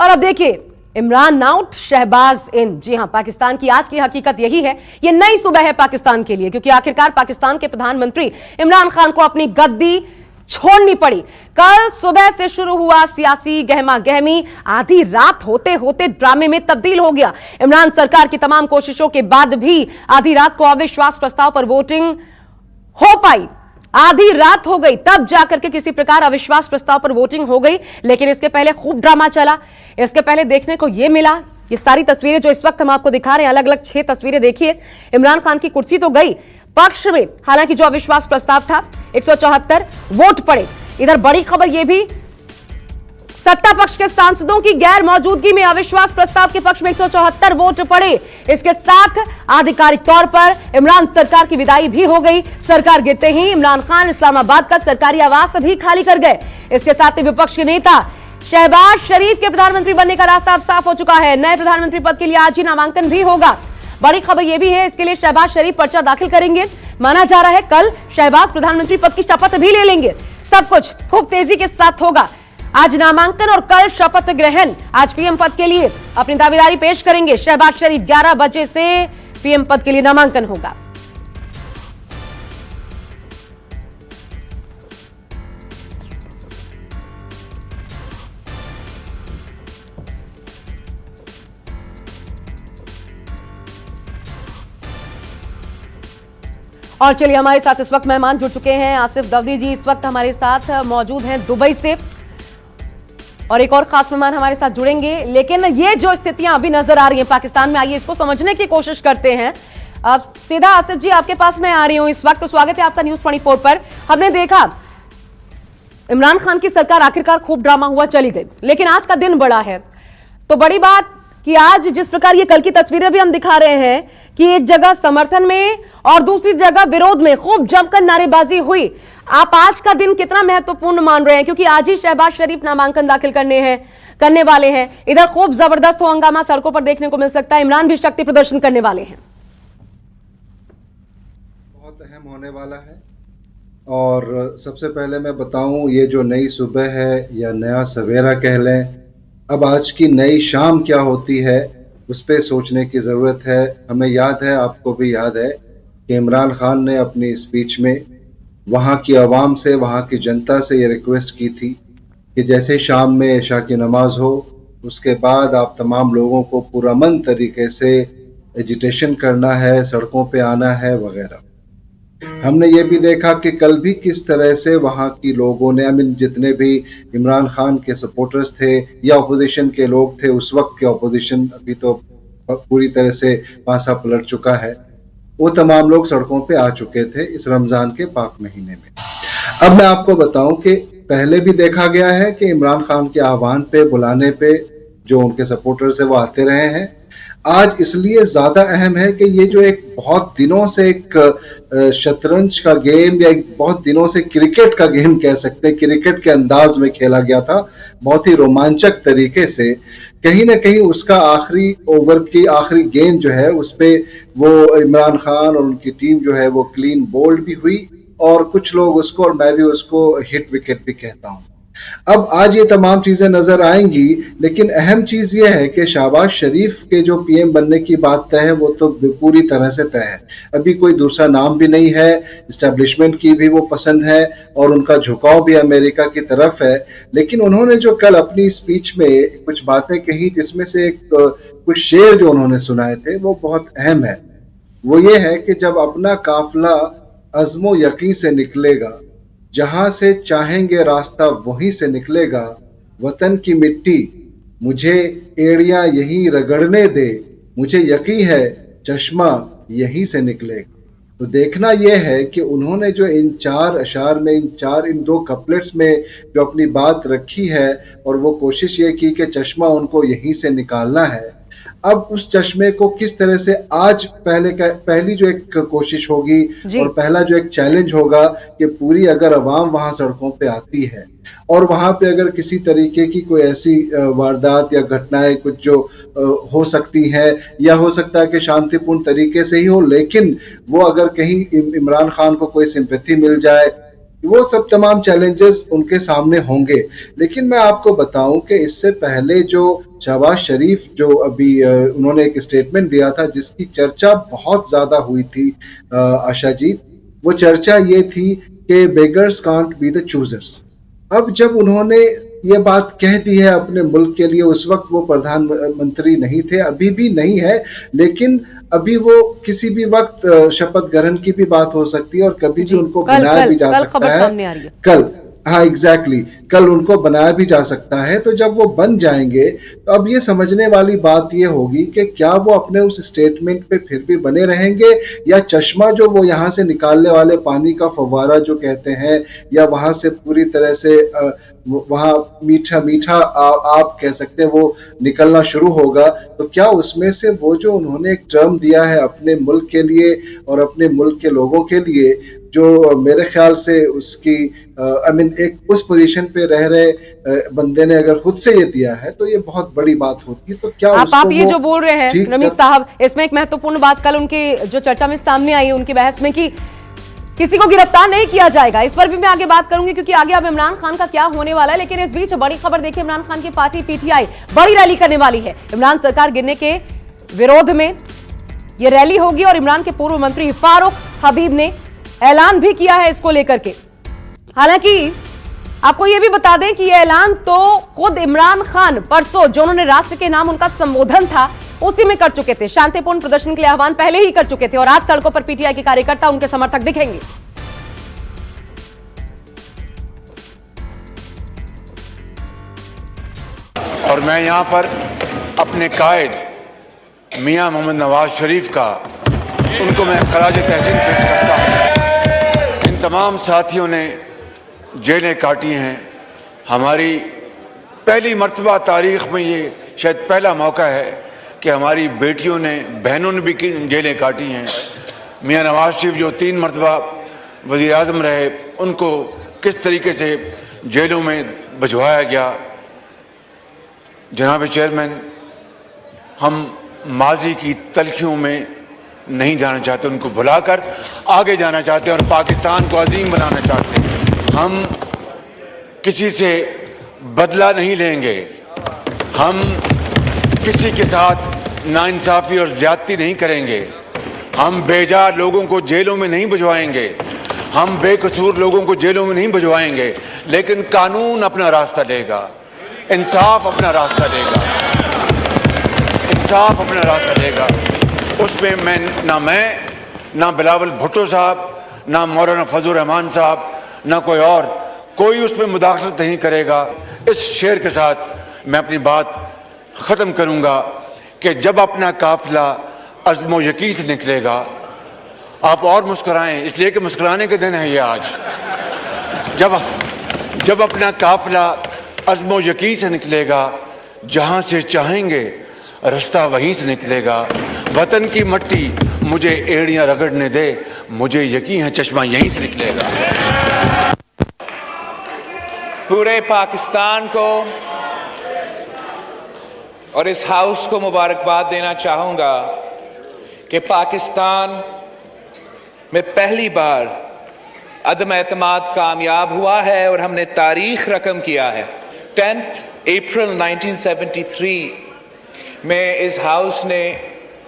और अब देखिए, इमरान आउट, शहबाज इन। जी हां, पाकिस्तान की आज की हकीकत यही है। ये नई सुबह है पाकिस्तान के लिए, क्योंकि आखिरकार पाकिस्तान के प्रधानमंत्री इमरान खान को अपनी गद्दी छोड़नी पड़ी। कल सुबह से शुरू हुआ सियासी गहमा गहमी आधी रात होते होते ड्रामे में तब्दील हो गया। इमरान सरकार की तमाम कोशिशों के बाद भी आधी रात को अविश्वास प्रस्ताव पर वोटिंग हो पाई। आधी रात हो गई तब जाकर के किसी प्रकार अविश्वास प्रस्ताव पर वोटिंग हो गई। लेकिन इसके पहले खूब ड्रामा चला। इसके पहले देखने को यह मिला, ये सारी तस्वीरें जो इस वक्त हम आपको दिखा रहे हैं, अलग अलग 6 तस्वीरें देखिए। इमरान खान की कुर्सी तो गई पक्ष में, हालांकि जो अविश्वास प्रस्ताव था 174 वोट पड़े। इधर बड़ी खबर यह भी, सत्ता पक्ष के सांसदों की गैर मौजूदगी में अविश्वास प्रस्ताव के पक्ष में 174 वोट पड़े। इसके साथ आधिकारिक तौर पर इमरान सरकार की विदाई भी हो गई। सरकार गिरते ही इमरान खान इस्लामाबाद का सरकारी आवास भी खाली कर गए। इसके साथ ही विपक्ष के नेता शहबाज शरीफ के प्रधानमंत्री बनने का रास्ता अब साफ हो चुका है। नए प्रधानमंत्री पद के लिए आज ही नामांकन भी होगा। बड़ी खबर यह भी है, इसके लिए शहबाज शरीफ पर्चा दाखिल करेंगे। माना जा रहा है कल शहबाज प्रधानमंत्री पद की शपथ भी ले लेंगे। सब कुछ खूब तेजी के साथ होगा। आज नामांकन और कल शपथ ग्रहण। आज पीएम पद के लिए अपनी दावेदारी पेश करेंगे शहबाज शरीफ। 11 बजे से पीएम पद के लिए नामांकन होगा। और चलिए, हमारे साथ इस वक्त मेहमान जुड़ चुके हैं। आसिफ दवदी जी इस वक्त हमारे साथ मौजूद हैं दुबई से, और एक और खास मेहमान हमारे साथ जुड़ेंगे। लेकिन ये जो स्थितियां अभी नजर आ रही हैं पाकिस्तान में, आइए इसको समझने की कोशिश करते हैं। सीधा आसिफ जी आपके पास मैं आ रही हूं इस वक्त। तो स्वागत है आपका न्यूज़ 24 पर। हमने देखा इमरान खान की सरकार आखिरकार खूब ड्रामा हुआ चली गई, लेकिन आज का दिन बड़ा है। तो बड़ी बात कि आज जिस प्रकार ये कल की तस्वीरें भी हम दिखा रहे हैं कि एक जगह समर्थन में और दूसरी जगह विरोध में खूब जमकर नारेबाजी हुई। आप आज का दिन कितना महत्वपूर्ण मान रहे हैं, क्योंकि आज ही शहबाज शरीफ नामांकन दाखिल करने वाले हैं। इधर खूब जबरदस्त हंगामा सड़कों पर देखने को मिल सकता है। इमरान भी शक्ति प्रदर्शन करने वाले हैं। बहुत अहम होने वाला है। और सबसे पहले मैं बताऊं, ये जो नई सुबह है या नया सवेरा कह लें, अब आज की नई शाम क्या होती है उस पर सोचने की ज़रूरत है। हमें याद है, आपको भी याद है कि इमरान खान ने अपनी स्पीच में वहाँ की आवाम से, वहाँ की जनता से ये रिक्वेस्ट की थी कि जैसे शाम में इशा की नमाज हो, उसके बाद आप तमाम लोगों को पुरअमन तरीके से एजिटेशन करना है, सड़कों पे आना है वगैरह। हमने ये भी देखा कि कल भी किस तरह से वहाँ की लोगों ने, जितने भी इमरान खान के सपोर्टर्स थे या अपोजिशन के लोग थे, उस वक्त के अपोजिशन अभी तो पूरी तरह से पासा पलट चुका है, वो तमाम लोग सड़कों पे आ चुके थे इस रमजान के पाक महीने में। अब मैं आपको बताऊं कि पहले भी देखा गया है कि इमरान खान के आह्वान पे, बुलाने पे जो उनके सपोर्टर्स है वो आते रहे हैं। आज इसलिए ज्यादा अहम है कि ये जो एक बहुत दिनों से एक शतरंज का गेम या एक बहुत दिनों से क्रिकेट का गेम कह सकते हैं, क्रिकेट के अंदाज में खेला गया था, बहुत ही रोमांचक तरीके से। कहीं ना कहीं उसका आखिरी ओवर की आखिरी गेंद जो है उस पे वो इमरान खान और उनकी टीम जो है वो क्लीन बोल्ड भी हुई, और कुछ लोग उसको, और मैं भी उसको हिट विकेट भी कहता हूँ। अब आज ये तमाम चीजें नजर आएंगी, लेकिन अहम चीज ये है कि शहबाज शरीफ के जो पीएम बनने की बात तय है वो तो पूरी तरह से तय है। अभी कोई दूसरा नाम भी नहीं है। एस्टेब्लिशमेंट की भी वो पसंद है और उनका झुकाव भी अमेरिका की तरफ है। लेकिन उन्होंने जो कल अपनी स्पीच में कुछ बातें कही, जिसमें से कुछ शेर जो उन्होंने सुनाए थे वो बहुत अहम है। वो ये है कि जब अपना काफिला अज़्मो यकीन से निकलेगा, जहां से चाहेंगे रास्ता वहीं से निकलेगा, वतन की मिट्टी मुझे एड़ियां यहीं रगड़ने दे, मुझे यकीन है चश्मा यहीं से निकलेगा। तो देखना यह है कि उन्होंने जो इन 4 अशार में, इन 2 कपलेट्स में जो अपनी बात रखी है, और वो कोशिश ये की कि चश्मा उनको यहीं से निकालना है। अब उस चश्मे को किस तरह से आज पहली जो एक कोशिश होगी और पहला जो एक चैलेंज होगा कि पूरी अगर अवाम वहां सड़कों पे आती है और वहां पे अगर किसी तरीके की कोई ऐसी वारदात या घटनाएं कुछ जो हो सकती है, या हो सकता है कि शांतिपूर्ण तरीके से ही हो, लेकिन वो अगर कहीं इमरान खान को कोई सिंपैथी मिल जाए वो सब तमाम चैलेंजेस उनके सामने होंगे। लेकिन मैं आपको बताऊं कि इससे पहले जो शहबाज शरीफ जो अभी उन्होंने एक स्टेटमेंट दिया था जिसकी चर्चा बहुत ज्यादा हुई थी आशा जी, वो चर्चा ये थी कि beggars can't be the choosers. अब जब उन्होंने ये बात कह दी है अपने मुल्क के लिए, उस वक्त वो प्रधानमंत्री नहीं थे, अभी भी नहीं है, लेकिन अभी वो किसी भी वक्त शपथ ग्रहण की भी बात हो सकती है और कभी भी उनको बनाया भी जा सकता है। कल, हाँ एग्जैक्टली, कल उनको बनाया भी जा सकता है। तो जब वो बन जाएंगे तो अब ये समझने वाली बात ये होगी कि क्या वो अपने उस स्टेटमेंट पे फिर भी बने रहेंगे या चश्मा जो वो यहाँ से निकालने वाले पानी का फव्वारा जो कहते हैं, या वहां से पूरी तरह से वहां मीठा मीठा आप कह सकते हैं वो निकलना शुरू होगा। तो क्या उसमें से वो जो उन्होंने एक टर्म दिया है अपने मुल्क के लिए और अपने मुल्क के लोगों के लिए, जो मेरे ख्याल से उसकी आई मीन एक उस पोजीशन पे रह रहे बंदे ने अगर खुद से ये दिया है तो ये बहुत बड़ी बात होती है। तो क्या आप ये जो बोल रहे हैं रमीज साहब, इसमें एक महत्वपूर्ण बात कल उनकी जो चर्चा में सामने आई है उनकी बहस में कि किसी को गिरफ्तार नहीं किया जाएगा, इस पर भी मैं आगे बात करूंगी क्योंकि आगे अब इमरान खान का क्या होने वाला है। लेकिन इस बीच बड़ी खबर देखिए, इमरान खान की पार्टी पीटीआई बड़ी रैली करने वाली है। इमरान सरकार गिरने के विरोध में यह रैली होगी और इमरान के पूर्व मंत्री फारूक हबीब ने ऐलान भी किया है इसको लेकर के। हालांकि आपको यह भी बता दें कि यह ऐलान तो खुद इमरान खान परसों जो उन्होंने राष्ट्र के नाम उनका संबोधन था उसी में कर चुके थे। शांतिपूर्ण प्रदर्शन के लिए आह्वान पहले ही कर चुके थे और आज सड़कों पर पीटीआई के कार्यकर्ता उनके समर्थक दिखेंगे। और मैं यहां पर अपने कायद मियां मोहम्मद नवाज शरीफ का उनको मैं खराज तहसीन पेश करता हूं। इन तमाम साथियों ने जेलें काटी हैं। हमारी पहली मर्तबा तारीख में ये शायद पहला मौका है कि हमारी बेटियों ने, बहनों ने भी जेलें काटी हैं। मियां नवाज शरीफ जो 3 मर्तबा वज़ीर आज़म रहे, उनको किस तरीके से जेलों में भिजवाया गया। जनाब चेयरमैन, हम माजी की तलखियों में नहीं जाना चाहते, उनको भुलाकर आगे जाना चाहते हैं और पाकिस्तान को अजीम बनाना चाहते हैं। हम किसी से बदला नहीं लेंगे, हम किसी के साथ नाइंसाफ़ी और ज़्यादती नहीं करेंगे, हम बेजा लोगों को जेलों में नहीं भिजवाएंगे, हम बेकसूर लोगों को जेलों में नहीं भिजवाएंगे, लेकिन कानून अपना रास्ता लेगा, इंसाफ अपना रास्ता लेगा, इंसाफ अपना रास्ता लेगा। उसमें ना बिलावल भुट्टो साहब, ना मौलाना फजल रहमान साहब, ना कोई उसमें मुदाखलत नहीं करेगा। इस शेर के साथ मैं अपनी बात ख़त्म करूँगा कि जब अपना काफ़िला अज़्म व यकीन से निकलेगा, आप और मुस्कुराएं इसलिए कि मुस्कुराने के दिन है ये आज। जब अपना काफ़िला अज़्म व यकीन से निकलेगा, जहाँ से चाहेंगे रास्ता वहीं से निकलेगा। वतन की मट्टी मुझे एड़ियाँ रगड़ने दे, मुझे यकीन है चश्मा यहीं से निकलेगा। पूरे पाकिस्तान को और इस हाउस को मुबारकबाद देना चाहूँगा कि पाकिस्तान में पहली बार अदम एतमाद कामयाब हुआ है और हमने तारीख रकम किया है। 10 अप्रैल 1973 में इस हाउस ने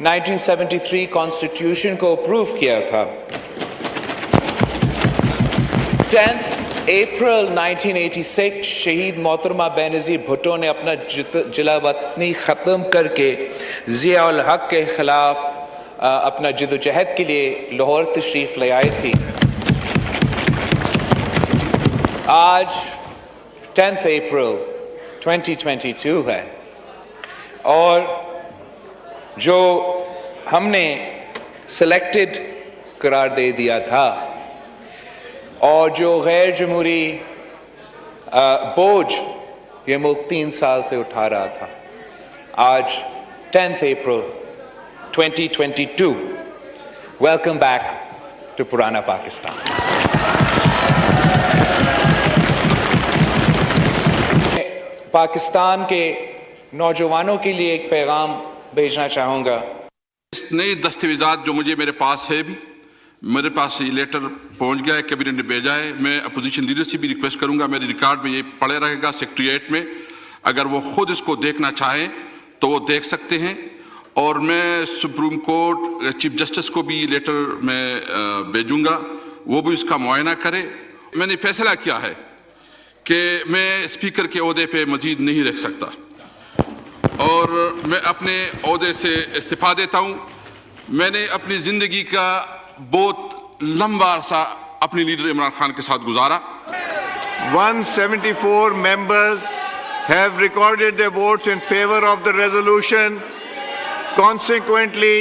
1973 कॉन्स्टिट्यूशन को अप्रूव किया था। 10 अप्रैल 1986 शहीद मोहतरमा बेनज़ीर भुट्टो ने अपना जिलावतनी ख़त्म करके ज़िया उल हक के ख़िलाफ़ अपना जद्दोजहद के लिए लाहौर तशरीफ़ ले आई थी। आज 10 अप्रैल 2022 है और जो हमने सिलेक्टेड करार दे दिया था और जो गैर जमहूरी बोझ ये मुल्क 3 साल से उठा रहा था, आज 10 अप्रैल 2022, वेलकम बैक टू पुराना पाकिस्तान। पाकिस्तान के नौजवानों के लिए एक पैगाम भेजना चाहूँगा। इस नई दस्तावेज़ात जो मेरे पास है, भी मेरे पास ये लेटर पहुंच गया है, कैबिनेट ने भेजा है। मैं अपोजिशन लीडर से भी रिक्वेस्ट करूंगा, मेरे रिकॉर्ड में ये पड़े रहेगा सेक्रेटरिएट में, अगर वो खुद इसको देखना चाहें तो वो देख सकते हैं। और मैं सुप्रीम कोर्ट चीफ जस्टिस को भी लेटर में भेजूंगा, वो भी इसका मुआयना करे। मैंने फैसला किया है कि मैं स्पीकर के ओहदे पे मजीद नहीं रह सकता और मैं अपने ओहदे से इस्तीफा देता हूं। मैंने अपनी जिंदगी का बहुत लंबा अरसा अपने लीडर इमरान खान के साथ गुजारा। 174 members have recorded their votes in favor of the resolution. Consequently,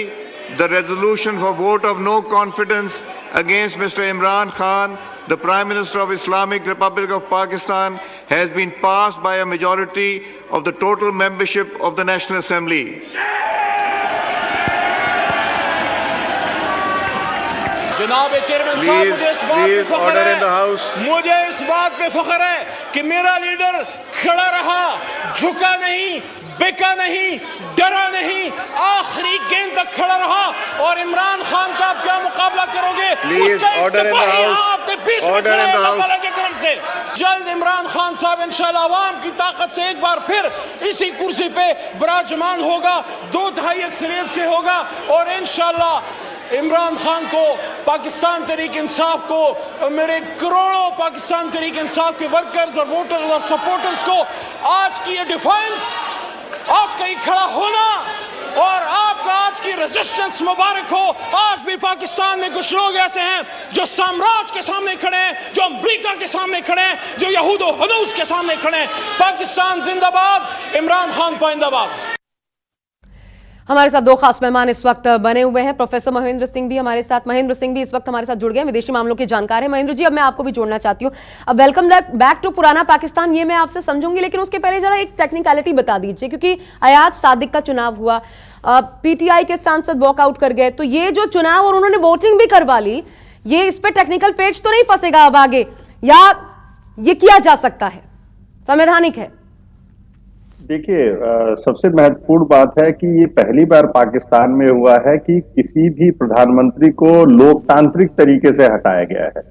the resolution for vote of no confidence against Mr. Imran Khan, the Prime Minister of Islamic Republic of Pakistan, has been passed by a majority of the total membership of the National Assembly. जनाब chairman साहब, मुझे इस बात पे फख्र है, मुझे इस बात पे फख्र है कि मेरा लीडर खड़ा रहा, झुका नहीं, बिका नहीं, डरा नहीं, आखिरी गेंद तक खड़ा रहा। और इमरान खान का आप क्या मुकाबला करोगे? उसका एक सिपाही आपके बीच में खड़ा है अल्लाह ताला के करम से। जल्द इमरान खान साहब इंशाल्लाह अवाम की ताकत से एक बार फिर इसी कुर्सी पे विराजमान होगा, 2/3 अक्सरियत से होगा और इंशाल्लाह इमरान खान को, पाकिस्तान तहरीक इंसाफ को, मेरे करोड़ों पाकिस्तान तहरीक इंसाफ के वर्कर्स और वोटर्स और सपोर्टर्स को आज की ये डिफेंस, आज का ये खड़ा होना और आपका आज की रेजिस्टेंस मुबारक हो। आज भी पाकिस्तान में कुछ लोग ऐसे हैं जो साम्राज्य के सामने खड़े हैं, जो अमेरिका के सामने खड़े हैं, जो यहूद और हनूस के सामने खड़े हैं। पाकिस्तान जिंदाबाद, इमरान खान पाइंदाबाद। हमारे साथ दो खास मेहमान इस वक्त बने हुए हैं। प्रोफेसर महेंद्र सिंह भी हमारे साथ, महेंद्र सिंह भी इस वक्त हमारे साथ जुड़ गए, विदेशी मामलों के जानकार हैं। महेंद्र जी, अब मैं आपको भी जोड़ना चाहती हूँ। अब वेलकम बैक टू पुराना पाकिस्तान, ये मैं आपसे समझूंगी, लेकिन उसके पहले जरा एक टेक्निकलिटी बता दीजिए, क्योंकि अयाज सादिक का चुनाव हुआ, पीटीआई के सांसद वॉकआउट कर गए, तो ये जो चुनाव और उन्होंने वोटिंग भी करवा ली, ये इस पे टेक्निकल पेज तो नहीं फंसेगा अब आगे, या ये किया जा सकता है, संवैधानिक है? देखिए, सबसे महत्वपूर्ण बात है कि ये पहली बार पाकिस्तान में हुआ है कि किसी भी प्रधानमंत्री को लोकतांत्रिक तरीके से हटाया गया है।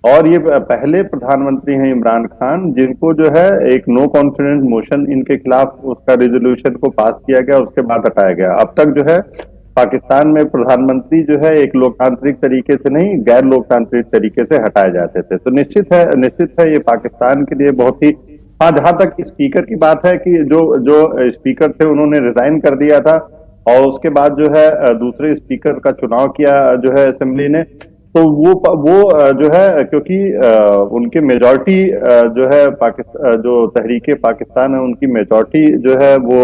और ये पहले प्रधानमंत्री हैं इमरान खान, जिनको जो है एक नो कॉन्फिडेंस मोशन इनके खिलाफ उसका रेजोल्यूशन को पास किया गया, उसके बाद हटाया गया। अब तक जो है पाकिस्तान में प्रधानमंत्री जो है एक लोकतांत्रिक तरीके से नहीं, गैर लोकतांत्रिक तरीके से हटाए जाते थे। तो निश्चित है ये पाकिस्तान के लिए बहुत ही, हाँ, जहां तक स्पीकर की बात है कि जो स्पीकर थे उन्होंने रिजाइन कर दिया था और उसके बाद जो है दूसरे स्पीकर का चुनाव किया जो है असेंबली ने, तो वो जो है क्योंकि उनके मेजॉरिटी जो है जो तहरीके पाकिस्तान है उनकी मेजॉरिटी जो है वो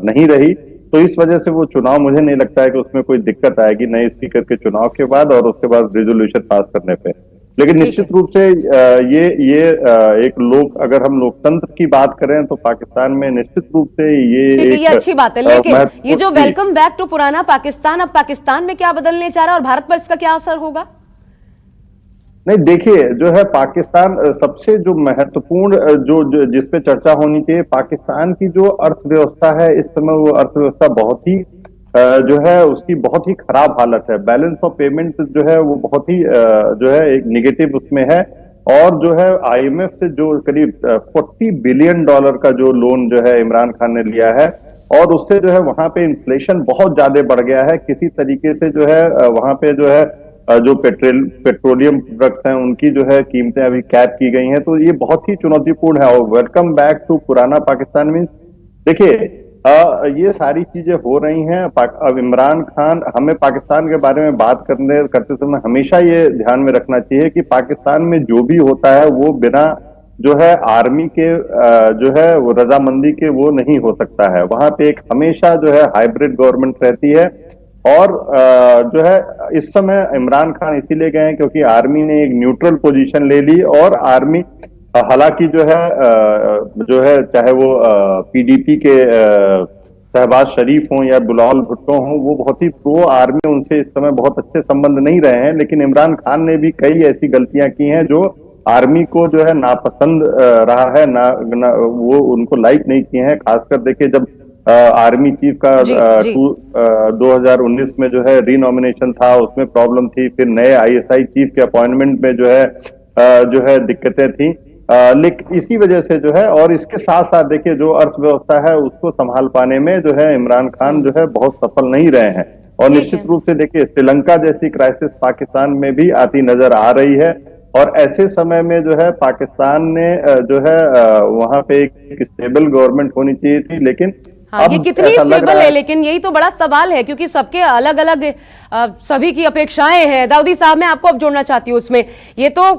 नहीं रही, तो इस वजह से वो चुनाव, मुझे नहीं लगता है कि उसमें कोई दिक्कत आएगी नए स्पीकर के चुनाव के बाद और उसके बाद रेजोल्यूशन पास करने पे। लेकिन निश्चित रूप से ये एक अगर हम लोकतंत्र की बात करें तो पाकिस्तान में निश्चित रूप से ये अच्छी बात है, लेकिन ये जो वेलकम बैक टू पुराना पाकिस्तान, अब पाकिस्तान में क्या बदलने जा रहा है और भारत पर इसका क्या असर होगा? नहीं, देखिए, जो है पाकिस्तान सबसे जो महत्वपूर्ण जिस पे चर्चा होनी चाहिए, पाकिस्तान की जो अर्थव्यवस्था है इस समय, वो अर्थव्यवस्था बहुत ही जो है उसकी बहुत ही खराब हालत है। बैलेंस ऑफ पेमेंट जो है वो बहुत ही जो है एक निगेटिव उसमें है, और जो है आईएमएफ से जो करीब $40 बिलियन का जो लोन जो है इमरान खान ने लिया है, और उससे जो है वहां पे इन्फ्लेशन बहुत ज्यादा बढ़ गया है। किसी तरीके से जो है वहां पे जो है जो पेट्रोलियम प्रोडक्ट्स हैं उनकी जो है कीमतें अभी कैप की गई हैं, तो ये बहुत ही चुनौतीपूर्ण है। और वेलकम बैक टू पुराना पाकिस्तान मीन्स, देखिए, ये सारी चीजें हो रही हैं। अब इमरान खान, हमें पाकिस्तान के बारे में बात करते समय हमेशा ये ध्यान में रखना चाहिए कि पाकिस्तान में जो भी होता है वो बिना जो है आर्मी के जो है वो रजामंदी के वो नहीं हो सकता है। वहां पे एक हमेशा जो है हाइब्रिड गवर्नमेंट रहती है, और जो है इस समय इमरान खान इसीलिए गए हैं क्योंकि आर्मी ने एक न्यूट्रल पोजीशन ले ली, और आर्मी हालांकि जो है चाहे वो पीडीपी के शहबाज शरीफ हों या बिलावल भुट्टो हों, वो बहुत ही प्रो आर्मी, उनसे इस समय बहुत अच्छे संबंध नहीं रहे हैं। लेकिन इमरान खान ने भी कई ऐसी गलतियां की हैं जो आर्मी को जो है नापसंद रहा है, वो उनको लाइक नहीं किए हैं। खासकर देखिए, जब आर्मी चीफ का जी, जी। 2019 में जो है रीनॉमिनेशन था, उसमें प्रॉब्लम थी। फिर नए आईएसआई चीफ के अपॉइंटमेंट में जो है दिक्कतें थी। लेकिन इसी वजह से जो है, और इसके साथ साथ देखिए जो अर्थव्यवस्था है उसको संभाल पाने में जो है इमरान खान जो है बहुत सफल नहीं रहे हैं। और ठीक निश्चित है। रूप से देखिए श्रीलंका जैसी क्राइसिस पाकिस्तान में भी आती नजर आ रही है। और ऐसे समय में जो है पाकिस्तान ने जो है वहां पे एक स्टेबल गवर्नमेंट होनी चाहिए थी, लेकिन हाँ, ये अब कितनी ऐसा लग स्टेबल रहा है, लेकिन यही तो बड़ा सवाल है, क्योंकि सबके अलग अलग सभी की अपेक्षाएं हैं। दाऊदी साहब, मैं आपको अब जोड़ना चाहती हूँ उसमें। ये तो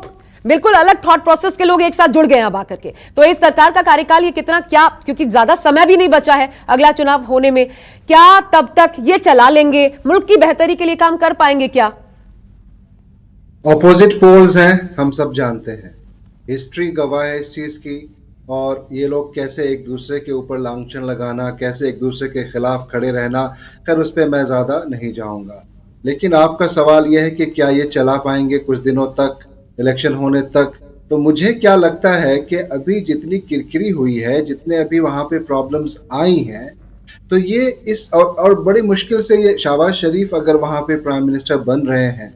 बिल्कुल अलग थॉट प्रोसेस के लोग एक साथ जुड़ गए हैं अब आकर के। तो इस सरकार का कार्यकाल ये कितना, क्या, क्योंकि ज्यादा समय भी नहीं बचा है अगला चुनाव होने में, क्या तब तक ये चला लेंगे? मुल्क की बेहतरी के लिए काम कर पाएंगे क्या? ऑपोजिट पोल्स हैं, हम सब जानते हैं। हिस्ट्री गवाह है इस चीज की। और ये लोग कैसे एक दूसरे के ऊपर लांछन लगाना, कैसे एक दूसरे के खिलाफ खड़े रहना, खैर उस पर मैं ज्यादा नहीं जाऊंगा। लेकिन आपका सवाल यह है कि क्या ये चला पाएंगे कुछ दिनों तक, इलेक्शन होने तक? तो मुझे क्या लगता है कि अभी जितनी किरकिरी हुई है, जितने अभी वहां पे प्रॉब्लम्स आई हैं, तो ये इस और बड़ी मुश्किल से ये शहबाज शरीफ अगर वहां पे प्राइम मिनिस्टर बन रहे हैं,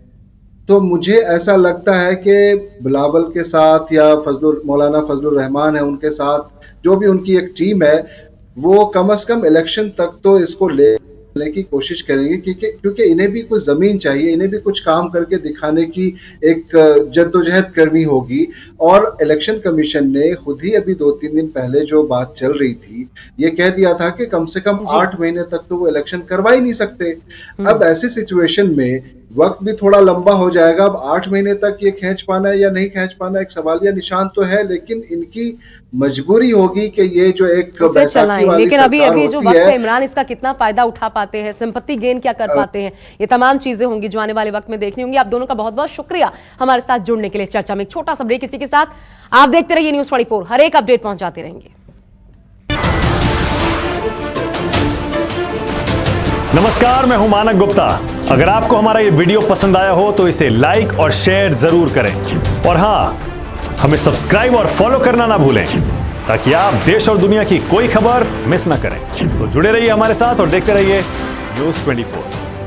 तो मुझे ऐसा लगता है कि बिलावल के साथ या मौलाना फजलुर रहमान है उनके साथ जो भी उनकी एक टीम है, वो कम से कम इलेक्शन तक तो इसको लेने की कोशिश करेंगे, क्योंकि इन्हें भी कुछ जमीन चाहिए, इन्हें भी कुछ काम करके दिखाने की एक जद्दोजहद करनी होगी। और इलेक्शन कमीशन ने खुद ही अभी 2-3 दिन पहले जो बात चल रही थी, ये कह दिया था कि कम से कम 8 महीने तक तो वो इलेक्शन करवा ही नहीं सकते। अब ऐसी सिचुएशन में वक्त भी थोड़ा लंबा हो जाएगा। अब 8 महीने तक ये खींच पाना है या नहीं खींच पाना एक सवालिया निशान तो है, लेकिन इनकी मजबूरी होगी कि ये जो एक बैसाखी वाली लेकिन अभी सरकार जो होती वक्त है, है, इमरान इसका कितना फायदा उठा पाते हैं, सिंपत्ति गेन क्या कर पाते हैं, ये तमाम चीजें होंगी जो आने वाले वक्त में देखनी होंगी। आप दोनों का बहुत बहुत शुक्रिया हमारे साथ जुड़ने के लिए। चर्चा में एक छोटा सा ब्रेक इसी के साथ। आप देखते रहिए न्यूज़ 24, हर एक अपडेट पहुंचाते रहेंगे। नमस्कार, मैं हूं मानक गुप्ता। अगर आपको हमारा ये वीडियो पसंद आया हो तो इसे लाइक और शेयर जरूर करें, और हां, हमें सब्सक्राइब और फॉलो करना ना भूलें ताकि आप देश और दुनिया की कोई खबर मिस ना करें। तो जुड़े रहिए हमारे साथ और देखते रहिए न्यूज़ 24।